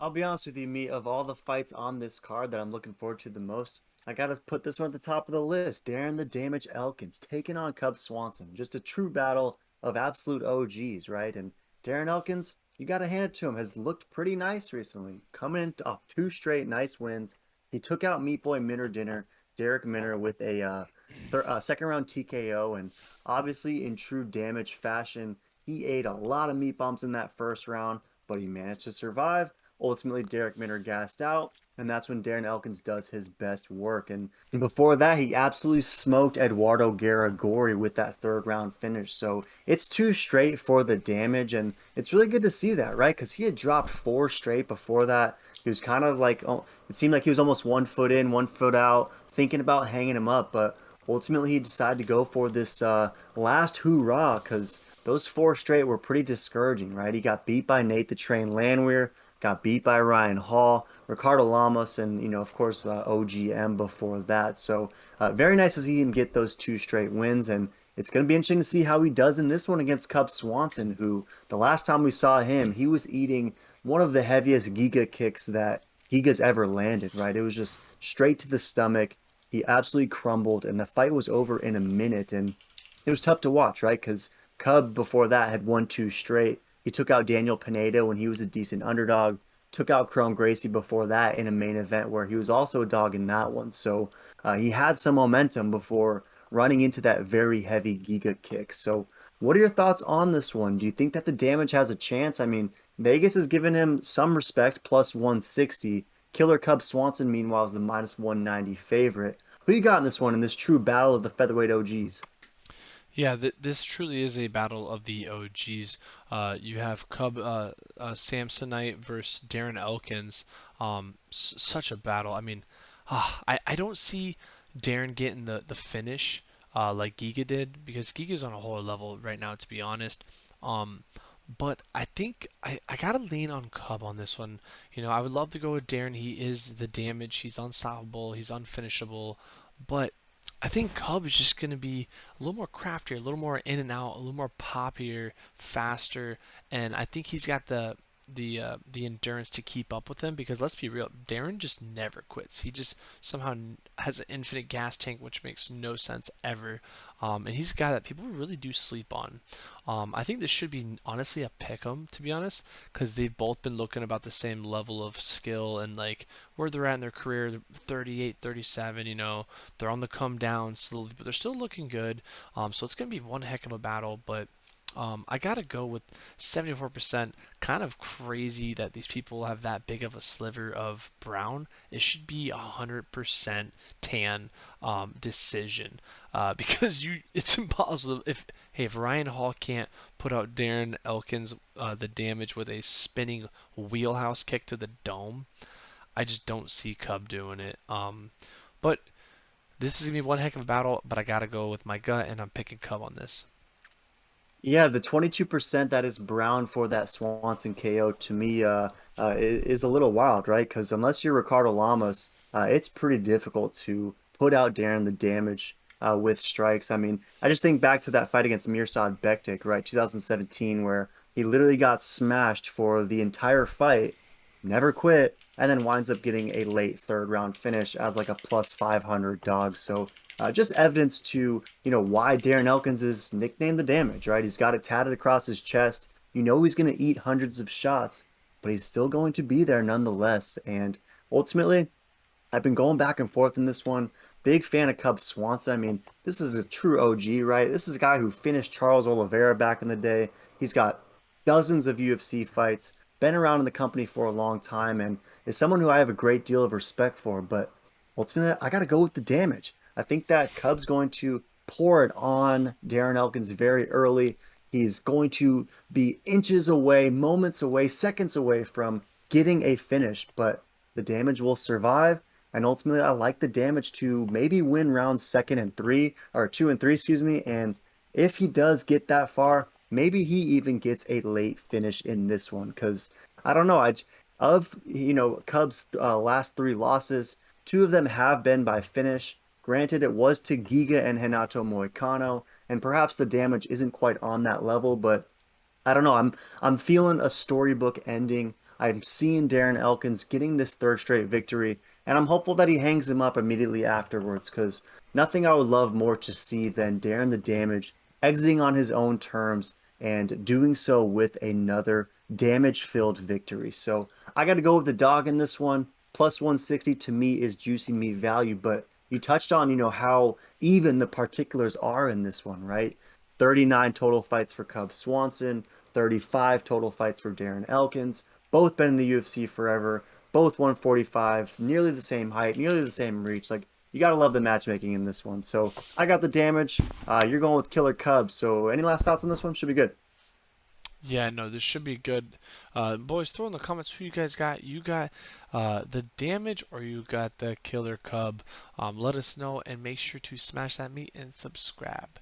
I'll be honest with you, me, of all the fights on this card that I'm looking forward to the most, I gotta put this one at the top of the list. Darren the Damage Elkins taking on Cub Swanson. Just a true battle of absolute OGs, right? And Darren Elkins, you gotta hand it to him, has looked pretty nice recently. Coming in off two straight nice wins. He took out Meat Boy Minner Dinner, Derek Minner with a second round TKO, and obviously in true damage fashion, he ate a lot of meat bumps in that first round, but he managed to survive. Ultimately, Derek Minner gassed out, and that's when Darren Elkins does his best work. And before that, he absolutely smoked Eduardo Garagori with that third round finish. So it's two straight for the damage, and it's really good to see that, right? Because he had dropped four straight before that. He was kind of like, oh, it seemed like he was almost 1 foot in, 1 foot out, thinking about hanging him up, but ultimately he decided to go for this last hoorah because those four straight were pretty discouraging, right? He got beat by Nate the Train Landwehr, got beat by Ryan Hall, Ricardo Lamas, and of course, OGM before that. So very nice to see him get those two straight wins, and it's going to be interesting to see how he does in this one against Cub Swanson, who the last time we saw him, he was eating one of the heaviest Giga kicks that Giga's ever landed. Right? It was just straight to the stomach. He absolutely crumbled, and the fight was over in a minute, and it was tough to watch, right? Because Cub before that had won two straight. He took out Daniel Pineda when he was a decent underdog. Took out Chrome Gracie before that in a main event where he was also a dog in that one. So he had some momentum before running into that very heavy Giga kick. So what are your thoughts on this one? Do you think that the damage has a chance? I mean, Vegas has given him some respect, plus 160. Killer Cub Swanson, meanwhile, is the minus 190 favorite. Who you got in this one in this true battle of the featherweight OGs? Yeah, this truly is a battle of the OGs. You have Cub Samsonite versus Darren Elkins. Such a battle. I mean, I don't see Darren getting the finish like Giga did because Giga's on a whole level right now, to be honest. Um, but I think I gotta lean on Cub on this one. I would love to go with Darren. He is the damage. He's unstoppable. He's unfinishable. But I think Cub is just going to be a little more craftier, a little more in and out, a little more poppier, faster, and I think he's got the endurance to keep up with him because let's be real, Darren just never quits. He just somehow has an infinite gas tank, which makes no sense ever. And he's a guy that people really do sleep on. I think this should be honestly a pick 'em to be honest, because they've both been looking about the same level of skill and like where they're at in their career, 38, 37. They're on the come down slowly, but they're still looking good. So it's gonna be one heck of a battle, but I gotta go with 74%. Kind of crazy that these people have that big of a sliver of brown. It should be 100% tan decision because it's impossible. If Ryan Hall can't put out Darren Elkins the damage with a spinning wheelhouse kick to the dome, I just don't see Cub doing it. But this is gonna be one heck of a battle. But I gotta go with my gut, and I'm picking Cub on this. Yeah, the 22% that is Brown for that Swanson KO to me is a little wild, right? Because unless you're Ricardo Lamas, it's pretty difficult to put out Darren the damage with strikes. I mean, I just think back to that fight against Mirsad Bektik, right? 2017, where he literally got smashed for the entire fight, never quit, and then winds up getting a late third round finish as like a plus 500 dog. So just evidence to why Darren Elkins is nicknamed the Damage, right? He's got it tatted across his chest. You know he's going to eat hundreds of shots, but he's still going to be there nonetheless. And ultimately, I've been going back and forth in this one. Big fan of Cub Swanson. I mean, this is a true OG, right? This is a guy who finished Charles Oliveira back in the day. He's got dozens of UFC fights, been around in the company for a long time, and is someone who I have a great deal of respect for. But ultimately, I got to go with the damage. I think that Cub's going to pour it on Darren Elkins very early. He's going to be inches away, moments away, seconds away from getting a finish, but the damage will survive. And ultimately, I like the damage to maybe win rounds second and three, or two and three, excuse me. And if he does get that far, maybe he even gets a late finish in this one. Because I don't know, of Cubs' last three losses, two of them have been by finish. Granted, it was to Giga and Renato Moicano, and perhaps the damage isn't quite on that level, but I don't know. I'm feeling a storybook ending I'm seeing Darren Elkins getting this third straight victory, and I'm hopeful that he hangs him up immediately afterwards because nothing I would love more to see than Darren the Damage exiting on his own terms and doing so with another damage-filled victory. So I got to go with the dog in this one. Plus 160 to me is juicy meat value, but you touched on, how even the particulars are in this one, right? 39 total fights for Cub Swanson, 35 total fights for Darren Elkins. Both been in the UFC forever, both 145, nearly the same height, nearly the same reach. Like, you gotta love the matchmaking in this one. So I got the damage. You're going with Killer Cub. So any last thoughts on this one? Should be good. Yeah, no, this should be good. Boys, throw in the comments who you guys got. You got the damage or you got the killer cub. Let us know and make sure to smash that meat and subscribe.